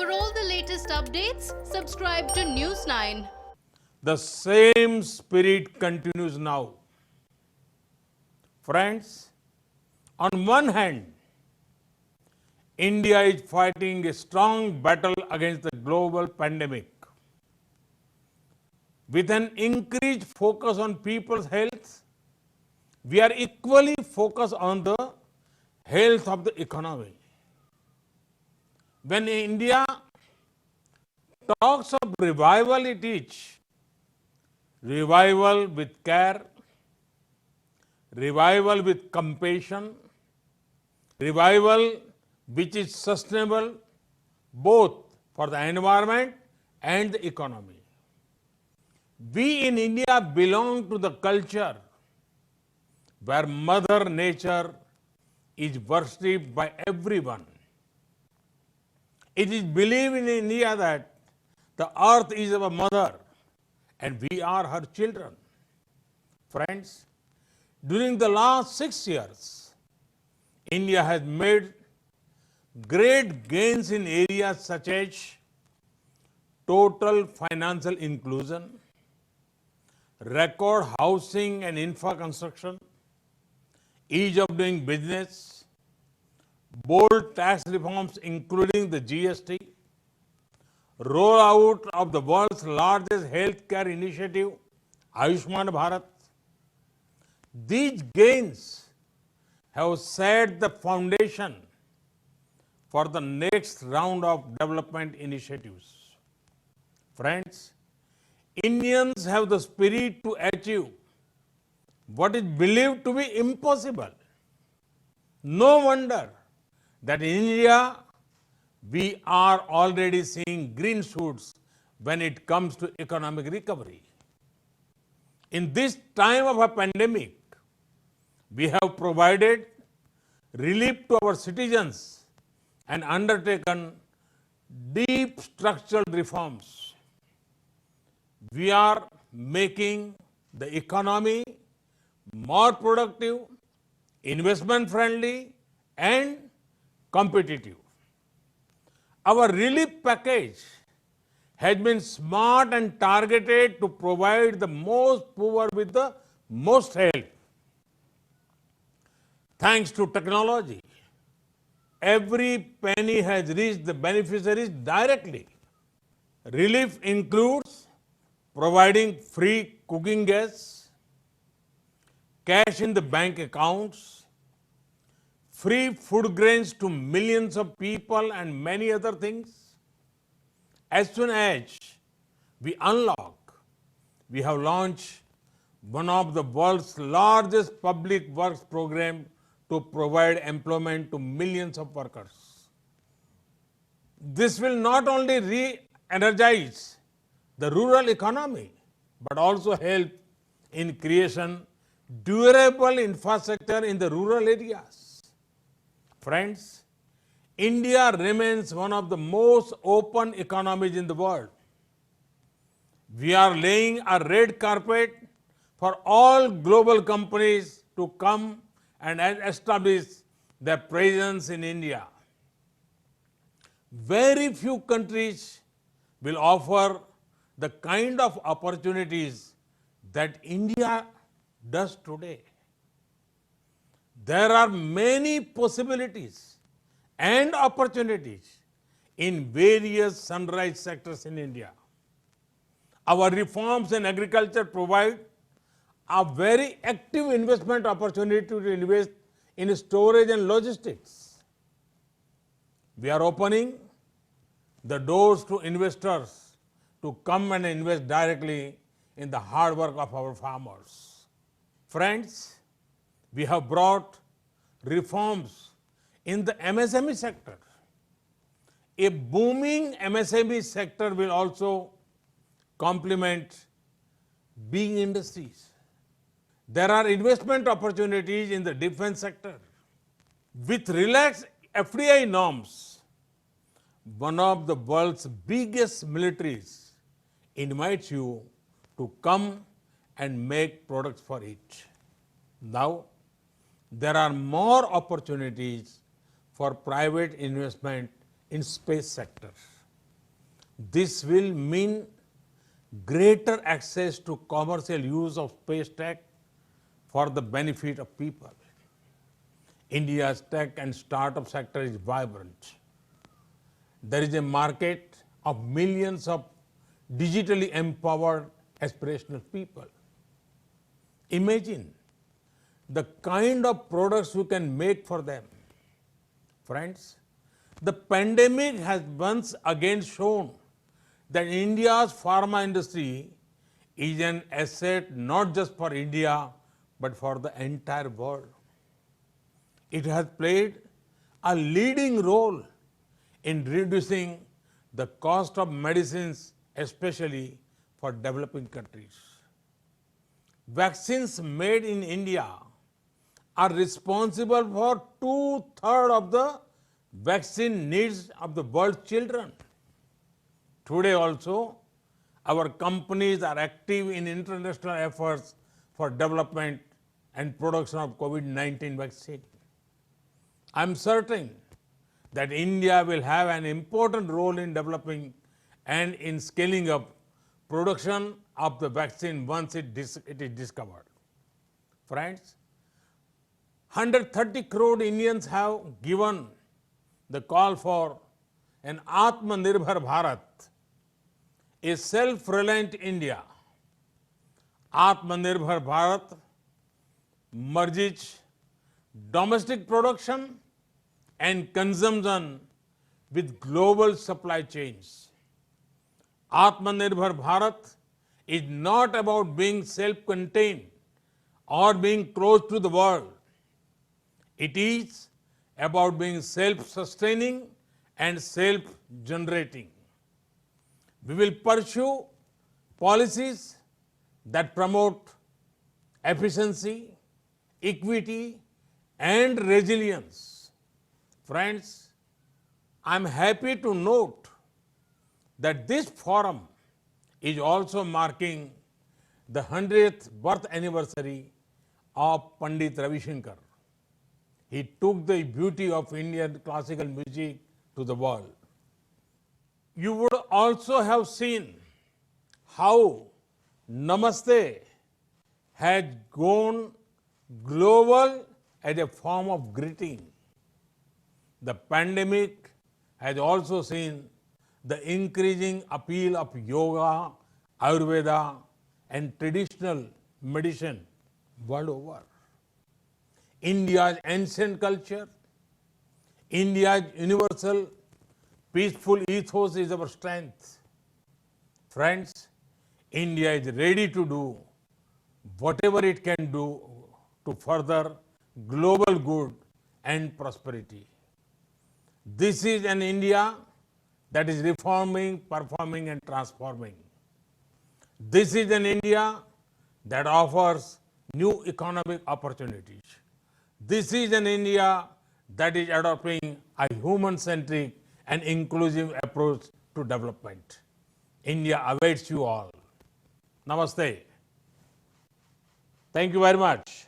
For all the latest updates, subscribe to News 9. The same spirit continues now. Friends, on one hand, India is fighting a strong battle against the global pandemic. With an increased focus on people's health, we are equally focused on the health of the economy. When India talks of revival, it is revival with care, revival with compassion, revival which is sustainable both for the environment and the economy. We in India belong to the culture where Mother Nature is worshipped by everyone. It is believed in India that the earth is our mother and we are her children. Friends, during the last 6 years, India has made great gains in areas such as total financial inclusion, record housing and infra construction, ease of doing business, bold tax reforms including the GST, rollout of the world's largest healthcare initiative, Ayushman Bharat. These gains have set the foundation for the next round of development initiatives. Friends, Indians have the spirit to achieve what is believed to be impossible. No wonder that in India we are already seeing green shoots when it comes to economic recovery. In this time of a pandemic, we have provided relief to our citizens and undertaken deep structural reforms. We are making the economy more productive, investment friendly, and competitive. Our relief package has been smart and targeted to provide the most poor with the most help. Thanks to technology, every penny has reached the beneficiaries directly. Relief includes providing free cooking gas, cash in the bank accounts, free food grains to millions of people, and many other things. As soon as we unlock, we have launched one of the world's largest public works program to provide employment to millions of workers. This will not only re-energize the rural economy, but also help in creation durable infrastructure in the rural areas. Friends, India remains one of the most open economies in the world. We are laying a red carpet for all global companies to come and establish their presence in India. Very few countries will offer the kind of opportunities that India does today. There are many possibilities and opportunities in various sunrise sectors in India. Our reforms in agriculture provide a very active investment opportunity to invest in storage and logistics. We are opening the doors to investors to come and invest directly in the hard work of our farmers. Friends, we have brought reforms in the MSME sector. A booming MSME sector will also complement big industries. There are investment opportunities in the defense sector. With relaxed FDI norms, one of the world's biggest militaries invites you to come and make products for it. Now, there are more opportunities for private investment in space sector. This will mean greater access to commercial use of space tech for the benefit of people. India's tech and startup sector is vibrant. There is a market of millions of digitally empowered aspirational people. Imagine the kind of products you can make for them. Friends, the pandemic has once again shown that India's pharma industry is an asset not just for India but for the entire world. It has played a leading role in reducing the cost of medicines, especially for developing countries. Vaccines made in India are responsible for 2/3 of the vaccine needs of the world's children. Today also, our companies are active in international efforts for development and production of COVID-19 vaccine. I am certain that India will have an important role in developing and in scaling up production of the vaccine once it is discovered. Friends, 130 crore Indians have given the call for an Atmanirbhar Bharat, a self-reliant India. Atmanirbhar Bharat merges domestic production and consumption with global supply chains. Atmanirbhar Bharat is not about being self-contained or being close to the world. It is about being self-sustaining and self-generating. We will pursue policies that promote efficiency, equity, and resilience. Friends, I am happy to note that this forum is also marking the 100th birth anniversary of Pandit Ravi Shankar. He took the beauty of Indian classical music to the world. You would also have seen how Namaste has gone global as a form of greeting. The pandemic has also seen the increasing appeal of yoga, Ayurveda, and traditional medicine world over. India's ancient culture, India's universal peaceful ethos is our strength. Friends, India is ready to do whatever it can do to further global good and prosperity. This is an India that is reforming, performing, and transforming. This is an India that offers new economic opportunities. This is an India that is adopting a human-centric and inclusive approach to development. India awaits you all. Namaste. Thank you very much.